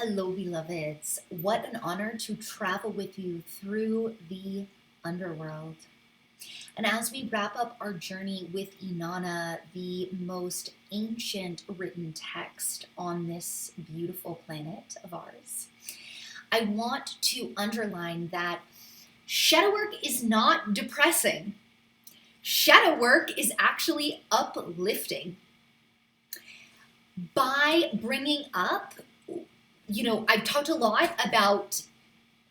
Hello, beloveds. What an honor to travel with you through the underworld. And as we wrap up our journey with Inanna, the most ancient written text on this beautiful planet of ours, I want to underline that shadow work is not depressing. Shadow work is actually uplifting. By bringing up, I've talked a lot about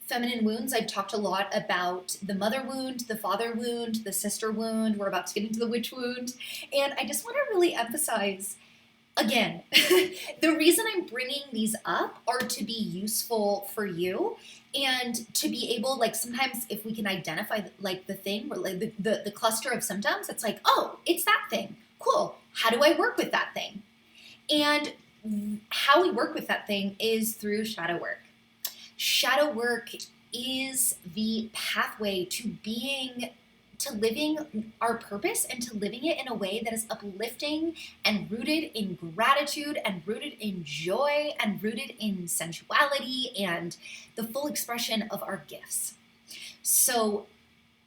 feminine wounds. I've talked a lot about the mother wound, the father wound, the sister wound. We're about to get into the witch wound. And I just want to really emphasize, again, the reason I'm bringing these up are to be useful for you and to be able, like, sometimes if we can identify, like, the thing, or like the cluster of symptoms, it's like, oh, it's that thing. Cool. How do I work with that thing? And how we work with that thing is through shadow work. Shadow work is the pathway to living our purpose and to living it in a way that is uplifting and rooted in gratitude and rooted in joy and rooted in sensuality and the full expression of our gifts. So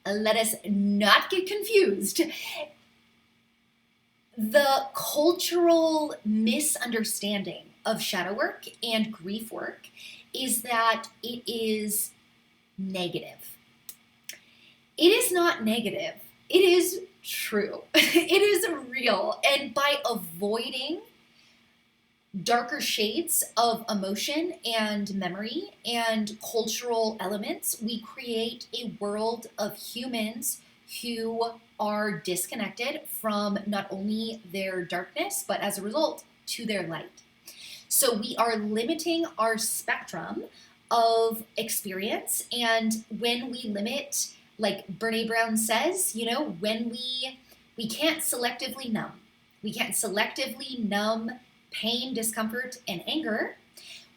let us not get confused. The cultural misunderstanding of shadow work and grief work is that it is negative. It is not negative. It is true. It is real. And by avoiding darker shades of emotion and memory and cultural elements, we create a world of humans who are disconnected from not only their darkness, but as a result, to their light. So we are limiting our spectrum of experience. And when we limit, like Brene Brown says, when we can't selectively numb. We can't selectively numb pain, discomfort, and anger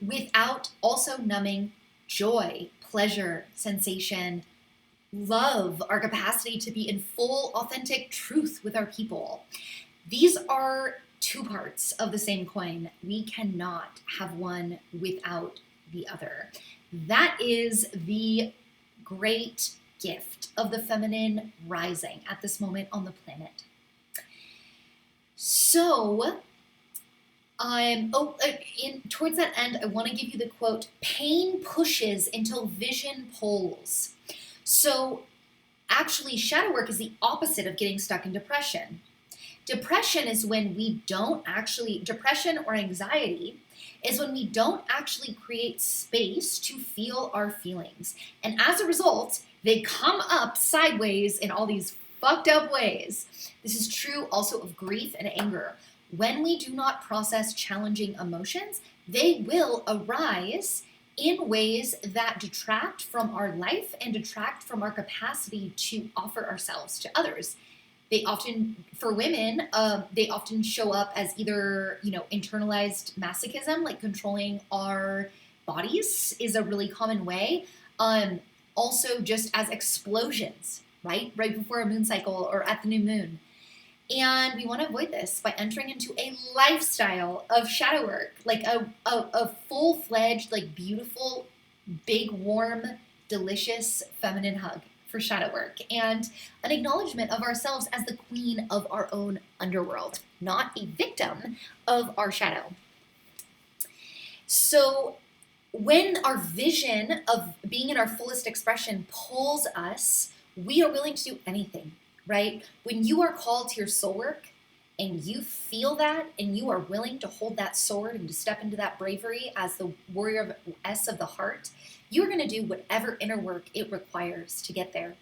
without also numbing joy, pleasure, sensation, love, our capacity to be in full, authentic truth with our people. These are two parts of the same coin. We cannot have one without the other. That is the great gift of the feminine rising at this moment on the planet. So, towards that end, I want to give you the quote, "Pain pushes until vision pulls." So actually, shadow work is the opposite of getting stuck in depression. Depression is when depression or anxiety is when we don't actually create space to feel our feelings. And as a result, they come up sideways in all these fucked up ways. This is true also of grief and anger. When we do not process challenging emotions, they will arise in ways that detract from our life and detract from our capacity to offer ourselves to others. They often, for women, they often show up as either, internalized masochism, like controlling our bodies is a really common way. Also just as explosions, right before a moon cycle or at the new moon. And we want to avoid this by entering into a lifestyle of shadow work, like a full-fledged, like beautiful, big, warm, delicious feminine hug for shadow work and an acknowledgement of ourselves as the queen of our own underworld, not a victim of our shadow. So when our vision of being in our fullest expression pulls us, we are willing to do anything. Right? When you are called to your soul work and you feel that and you are willing to hold that sword and to step into that bravery as the warrior of the heart, you're going to do whatever inner work it requires to get there.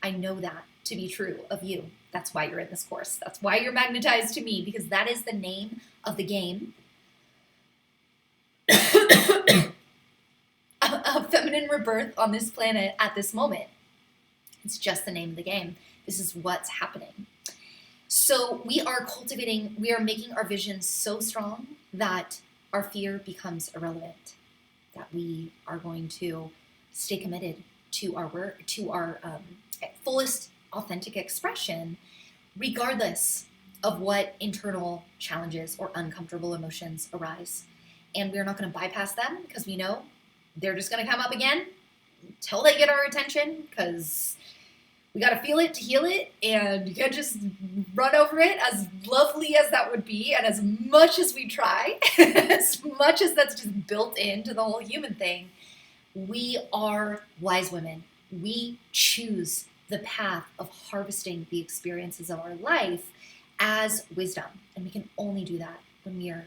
I know that to be true of you. That's why you're in this course. That's why you're magnetized to me, because that is the name of the game of feminine rebirth on this planet at this moment. It's just the name of the game. This is what's happening. So we are making our vision so strong that our fear becomes irrelevant, that we are going to stay committed to our work, to our fullest authentic expression, regardless of what internal challenges or uncomfortable emotions arise. and we're not going to bypass them because we know they're just going to come up again until they get our attention, because we got to feel it to heal it, and you can't just run over it, as lovely as that would be, and as much as we try, as much as that's just built into the whole human thing. We are wise women. We choose the path of harvesting the experiences of our life as wisdom, and we can only do that when we are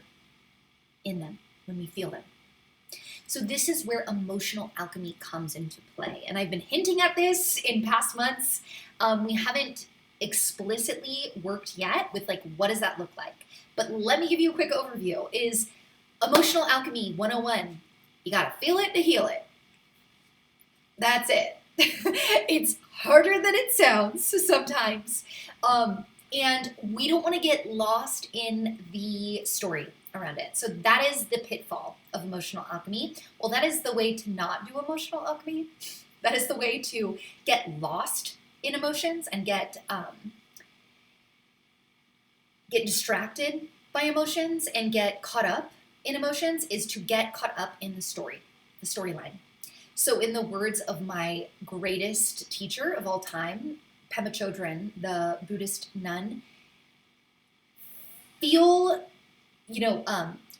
in them, when we feel them. So this is where emotional alchemy comes into play. And I've been hinting at this in past months. We haven't explicitly worked yet with like, what does that look like? But let me give you a quick overview. Is emotional alchemy 101. You gotta feel it to heal it. That's it. It's harder than it sounds sometimes. And we don't want to get lost in the story around it. So that is the pitfall of emotional alchemy. Well, that is the way to not do emotional alchemy. That is the way to get lost in emotions and get distracted by emotions and get caught up in emotions, is to get caught up in the storyline. So in the words of my greatest teacher of all time, Pema Chodron, the Buddhist nun,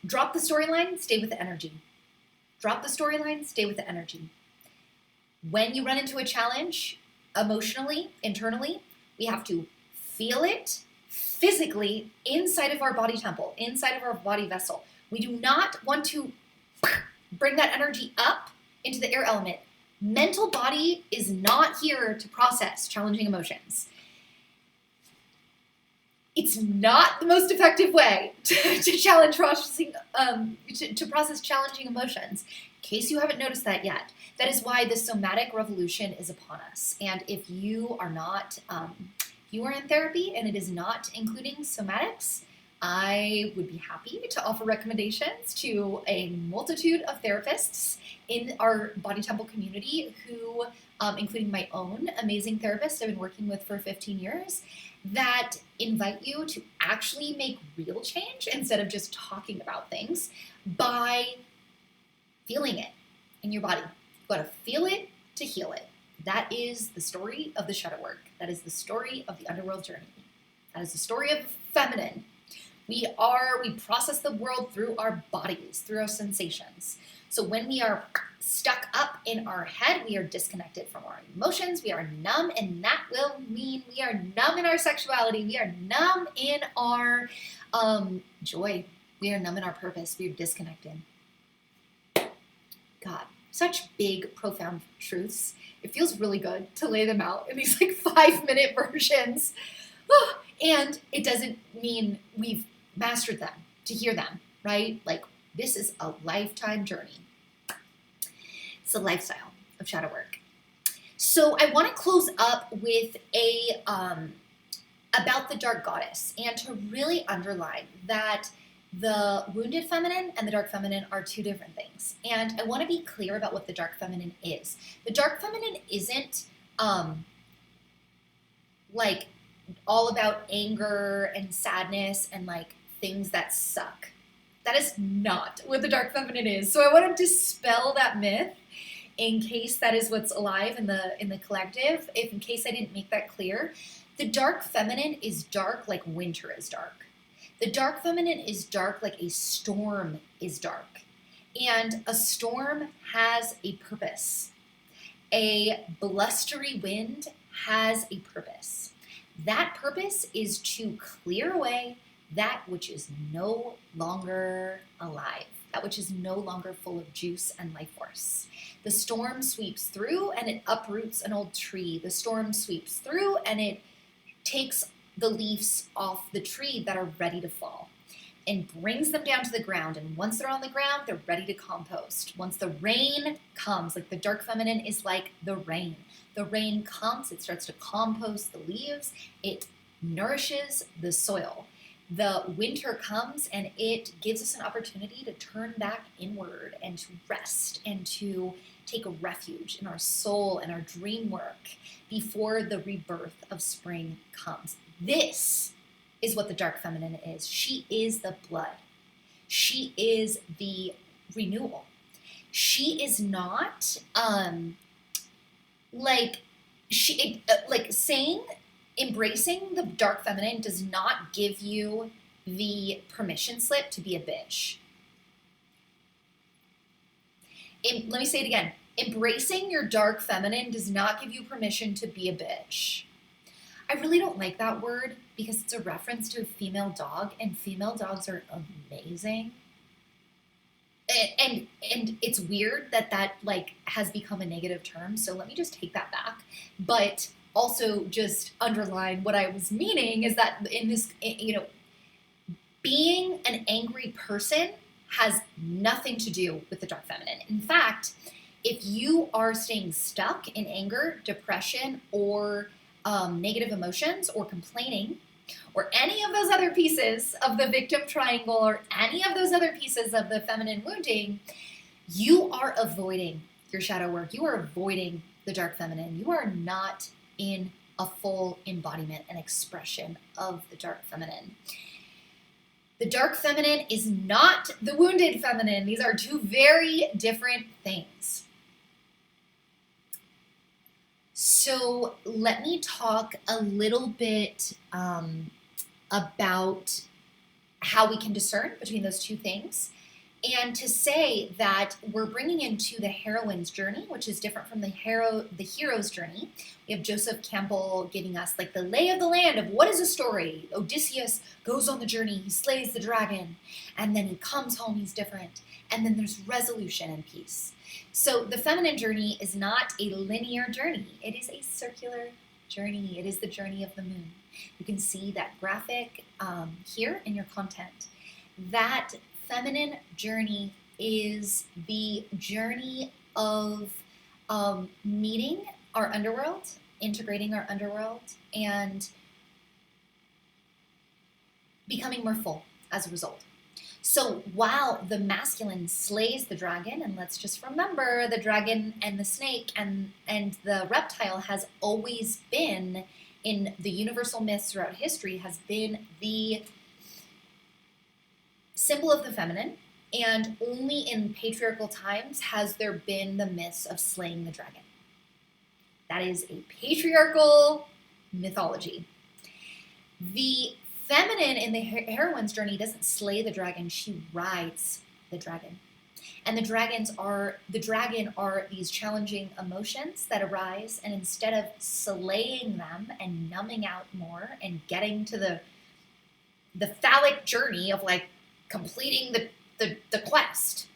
drop the storyline, stay with the energy. Drop the storyline, stay with the energy. When you run into a challenge, emotionally, internally, we have to feel it physically inside of our body temple, inside of our body vessel. We do not want to bring that energy up into the air element. Mental body is not here to process challenging emotions. It's not the most effective way to process challenging emotions. In case you haven't noticed that yet, that is why the somatic revolution is upon us. And if you are not, you are in therapy and it is not including somatics, I would be happy to offer recommendations to a multitude of therapists in our body temple community who, including my own amazing therapist I've been working with for 15 years, that invite you to actually make real change instead of just talking about things by feeling it in your body. You've got to feel it to heal it. That is the story of the shadow work. That is the story of the underworld journey. That is the story of feminine. We process the world through our bodies, through our sensations. So when we are stuck up in our head, we are disconnected from our emotions, we are numb, and that will mean we are numb in our sexuality, we are numb in our joy, we are numb in our purpose, we are disconnected. God, such big, profound truths. It feels really good to lay them out in these like 5-minute versions. And it doesn't mean we've mastered them to hear them, right? Like, this is a lifetime journey. It's a lifestyle of shadow work. So I want to close up with about the dark goddess, and to really underline that the wounded feminine and the dark feminine are two different things. And I want to be clear about what the dark feminine is. The dark feminine isn't like all about anger and sadness and like things that suck. That is not what the dark feminine is. So I want to dispel that myth in case that is what's alive in the collective. If in case I didn't make that clear, the dark feminine is dark like winter is dark. The dark feminine is dark like a storm is dark. And a storm has a purpose. A blustery wind has a purpose. That purpose is to clear away that which is no longer alive, that which is no longer full of juice and life force. The storm sweeps through and it uproots an old tree. The storm sweeps through and it takes the leaves off the tree that are ready to fall and brings them down to the ground. And once they're on the ground, they're ready to compost. Once the rain comes, like the dark feminine is like the rain. The rain comes, it starts to compost the leaves, it nourishes the soil. The winter comes and it gives us an opportunity to turn back inward and to rest and to take a refuge in our soul and our dream work before the rebirth of spring comes. This is what the dark feminine is. She is the blood. She is the renewal. She is not embracing the dark feminine does not give you the permission slip to be a bitch. Let me say it again. Embracing your dark feminine does not give you permission to be a bitch. I really don't like that word because it's a reference to a female dog, and female dogs are amazing. And it's weird that like has become a negative term, so let me just take that back. But also just underline what I was meaning is that in this, being an angry person has nothing to do with the dark feminine. In fact, if you are staying stuck in anger, depression, or negative emotions, or complaining, or any of those other pieces of the victim triangle, or any of those other pieces of the feminine wounding, you are avoiding your shadow work. You are avoiding the dark feminine. You are not in a full embodiment and expression of the dark feminine. The dark feminine is not the wounded feminine. These are two very different things. So let me talk a little bit about how we can discern between those two things, and to say that we're bringing into the heroine's journey, which is different from the hero's journey. We have Joseph Campbell giving us like the lay of the land of what is a story. Odysseus goes on the journey, he slays the dragon, and then he comes home, he's different. And then there's resolution and peace. So the feminine journey is not a linear journey. It is a circular journey. It is the journey of the moon. You can see that graphic here in your content. That feminine journey is the journey of meeting our underworld, integrating our underworld, and becoming more full as a result. So while the masculine slays the dragon, and let's just remember the dragon and the snake and the reptile has always been, in the universal myths throughout history, has been the symbol of the feminine, and only in patriarchal times has there been the myths of slaying the dragon. That is a patriarchal mythology. The feminine in the heroine's journey doesn't slay the dragon, she rides the dragon. And the dragon are these challenging emotions that arise, and instead of slaying them and numbing out more and getting to the phallic journey of like completing the quest,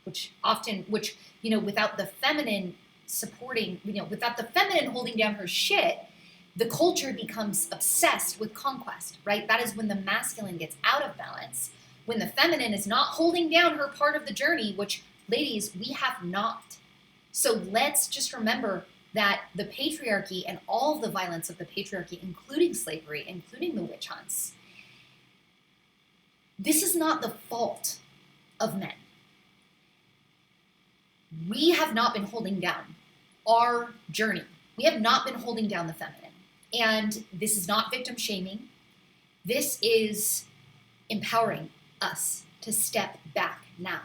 which without the feminine supporting, without the feminine holding down her shit, the culture becomes obsessed with conquest, right? That is when the masculine gets out of balance, when the feminine is not holding down her part of the journey, which, ladies, we have not. So let's just remember that the patriarchy and all of the violence of the patriarchy, including slavery, including the witch hunts, this is not the fault of men. We have not been holding down our journey. We have not been holding down the feminine. And this is not victim shaming. This is empowering us to step back now.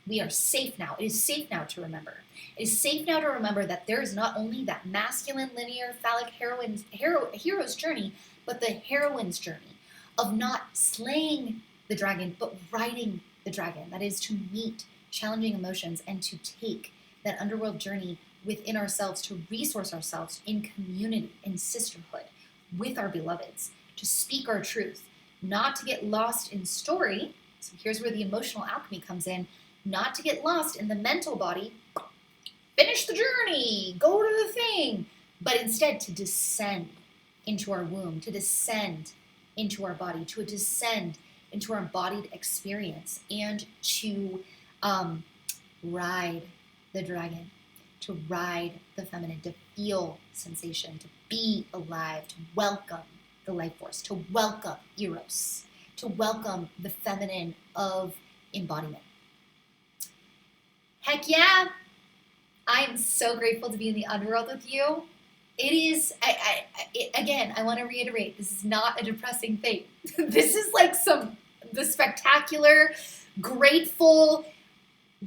We are safe now. It is safe now to remember. It is safe now to remember that there is not only that masculine, linear, phallic hero's journey, but the heroine's journey of not slaying the dragon, but riding the dragon. That is to meet challenging emotions and to take that underworld journey within ourselves, to resource ourselves in community, in sisterhood, with our beloveds, to speak our truth, not to get lost in story. So here's where the emotional alchemy comes in, not to get lost in the mental body, finish the journey, go to the thing, but instead to descend into our womb, to descend into our body, to descend into our embodied experience, and to ride the dragon, to ride the feminine, to feel sensation, to be alive, to welcome the life force, to welcome Eros, to welcome the feminine of embodiment. Heck yeah! I am so grateful to be in the underworld with you. It is, again, I want to reiterate, this is not a depressing thing. This is like the spectacular, grateful,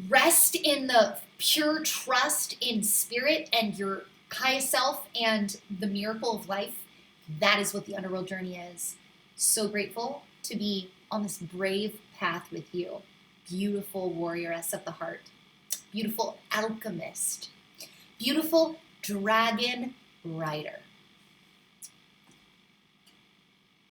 rest in the pure trust in spirit and your highest self and the miracle of life. That is what the underworld journey is. So grateful to be on this brave path with you. Beautiful warrioress of the heart. Beautiful alchemist. Beautiful dragon rider.